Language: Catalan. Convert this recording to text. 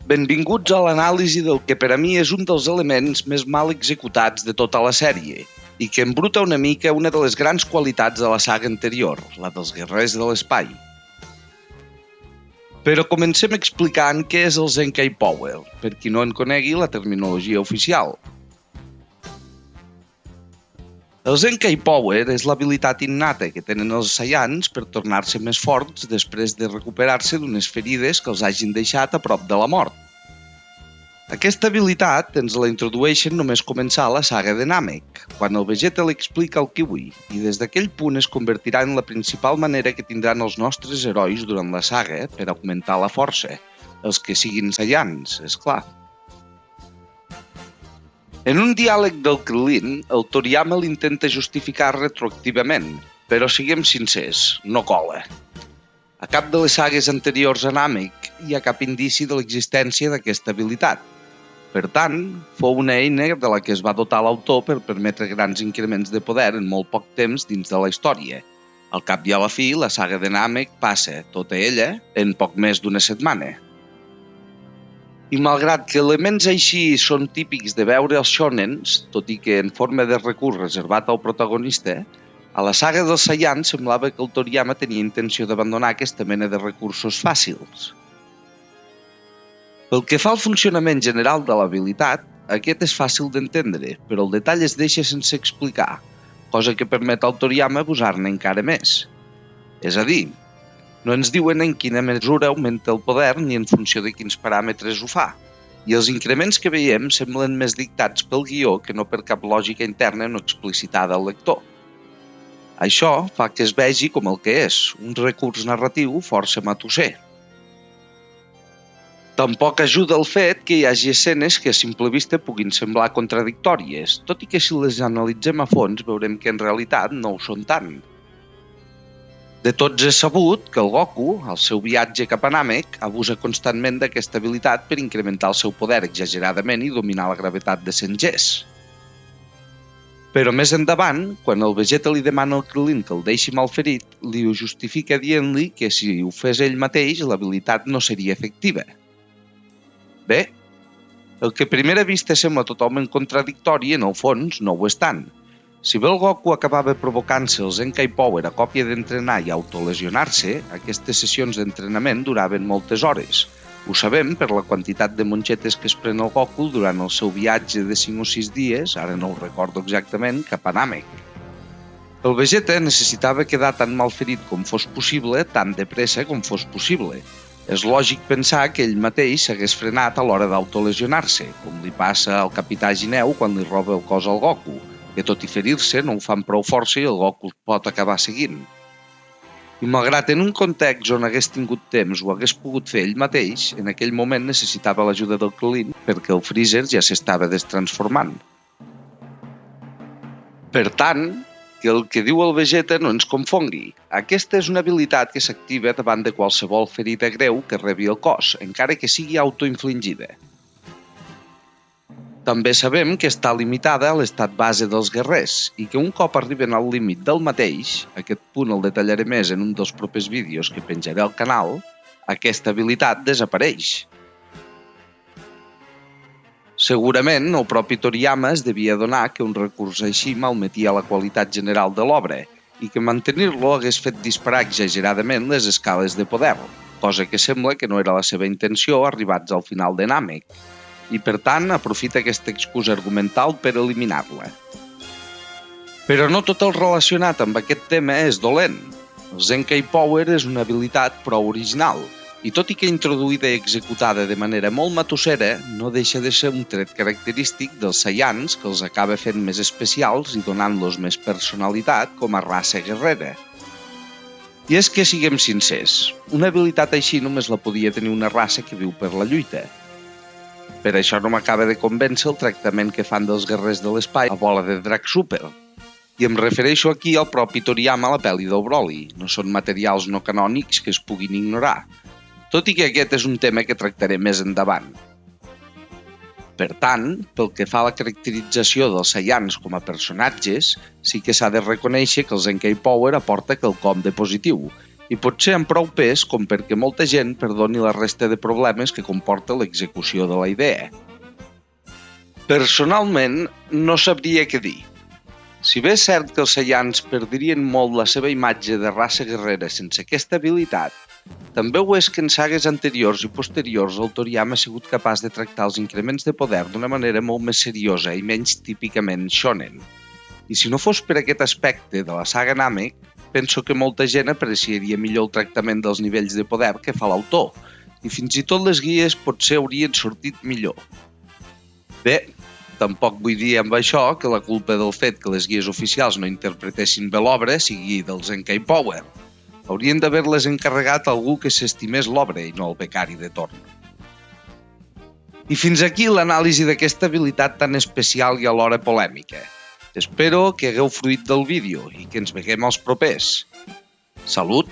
Benvinguts a l'anàlisi del que per a mi és un dels elements més mal executats de tota la sèrie i que embruta una mica una de les grans qualitats de la saga anterior, la dels guerrers de l'espai. Però comencem explicant què és el Zenkai Power, per qui no en conegui la terminologia oficial. El Zenkai Power és l'habilitat innata que tenen els Saiyans per tornar-se més forts després de recuperar-se d'unes ferides que els hagin deixat a prop de la mort. Aquesta habilitat ens la introdueixen només començar la saga de Namek, quan el Vegeta li explica al Kiwi, i des d'aquell punt es convertirà en la principal manera que tindran els nostres herois durant la saga per augmentar la força, els que siguin Saiyans, és clar. En un diàleg del Krillin, el Toriyama l'intenta justificar retroactivament, però siguem sincers, no cola. A cap de les sagues anteriors a Namek hi ha cap indici de l'existència d'aquesta habilitat. Per tant, fou una eina de la que es va dotar l'autor per permetre grans increments de poder en molt poc temps dins de la història. Al cap i a la fi, la saga de Namek passa, tota ella, en poc més d'una setmana. I malgrat que elements així són típics de veure els shonens, tot i que en forma de recurs reservat al protagonista, a la saga dels Saiyans semblava que el Toriyama tenia intenció d'abandonar aquesta mena de recursos fàcils. Pel que fa al funcionament general de l'habilitat, aquest és fàcil d'entendre, però el detall es deixa sense explicar, cosa que permet al Toriyama abusar-ne encara més. És a dir, no ens diuen en quina mesura augmenta el poder ni en funció de quins paràmetres ho fa, i els increments que veiem semblen més dictats pel guió que no per cap lògica interna no explicitada al lector. Això fa que es vegi com el que és, un recurs narratiu força matusser. Tampoc ajuda el fet que hi hagi escenes que a simple vista puguin semblar contradictòries, tot i que si les analitzem a fons veurem que en realitat no ho són tant. De tots és sabut que el Goku, al seu viatge cap a Namek, abusa constantment d'aquesta habilitat per incrementar el seu poder exageradament i dominar la gravetat de Senjés. Però més endavant, quan el Vegeta li demana al Krillin que el deixi malferit, li ho justifica dient-li que si ho fes ell mateix, l'habilitat no seria efectiva. Bé, el que a primera vista sembla totalment contradictori, en el fons no ho és tant. Si bé el Goku acabava provocant-se el Zenkai Power a còpia d'entrenar i autolesionar-se, aquestes sessions d'entrenament duraven moltes hores. Ho sabem per la quantitat de monxetes que es pren el Goku durant el seu viatge de 5 o 6 dies, ara no ho recordo exactament, cap a Namek. El Vegeta necessitava quedar tan malferit com fos possible, tan de pressa com fos possible. És lògic pensar que ell mateix s'hagués frenat a l'hora d'autolesionar-se, com li passa al capità Gineu quan li roba el cos al Goku, que tot i ferir-se no ho fan prou força i el Goku pot acabar seguint. I malgrat en un context on hagués tingut temps o hagués pogut fer ell mateix, en aquell moment necessitava l'ajuda del Krillin perquè el Freezer ja s'estava destransformant. Per tant, que el que diu el Vegeta no ens confongui. Aquesta és una habilitat que s'activa davant de qualsevol ferida greu que rebi el cos, encara que sigui autoinfligida. També sabem que està limitada a l'estat base dels guerrers i que un cop arriben al límit del mateix, aquest punt el detallaré més en un dels propers vídeos que penjaré al canal, aquesta habilitat desapareix. Segurament el propi Toriyama es devia adonar que un recurs així malmetia la qualitat general de l'obra i que mantenir-lo hagués fet disparar exageradament les escales de poder, cosa que sembla que no era la seva intenció arribats al final de Namek, i per tant aprofita aquesta excusa argumental per eliminar-la. Però no tot el relacionat amb aquest tema és dolent. El Zenkai Power és una habilitat prou original, i tot i que introduïda i executada de manera molt matussera, no deixa de ser un tret característic dels Saiyans que els acaba fent més especials i donant-los més personalitat com a raça guerrera. I és que siguem sincers, una habilitat així només la podia tenir una raça que viu per la lluita. Per això no m'acaba de convèncer el tractament que fan dels guerrers de l'espai a bola de Drac Super. I em refereixo aquí al propi Toriyama a la pel·li del Broly, no són materials no canònics que es puguin ignorar, tot i que aquest és un tema que tractaré més endavant. Per tant, pel que fa a la caracterització dels Saiyans com a personatges, sí que s'ha de reconèixer que el Zenkai Power aporta quelcom de positiu, i potser amb prou pes com perquè molta gent perdoni la resta de problemes que comporta l'execució de la idea. Personalment, no sabria què dir. Si bé és cert que els seians perdrien molt la seva imatge de raça guerrera sense aquesta habilitat, també ho és que en sagues anteriors i posteriors el Toriyama ha sigut capaç de tractar els increments de poder d'una manera molt més seriosa i menys típicament shonen. I si no fos per aquest aspecte de la saga Namek, penso que molta gent apreciaria millor el tractament dels nivells de poder que fa l'autor, i fins i tot les guies potser haurien sortit millor. Bé, tampoc vull dir amb això que la culpa del fet que les guies oficials no interpretessin bé l'obra sigui dels Enkei Power. Haurien d'haver-les encarregat a algú que s'estimés l'obra i no al becari de torn. I fins aquí l'anàlisi d'aquesta habilitat tan especial i alhora polèmica. Espero que hagueu fruït del vídeo i que ens veiem als propers. Salut!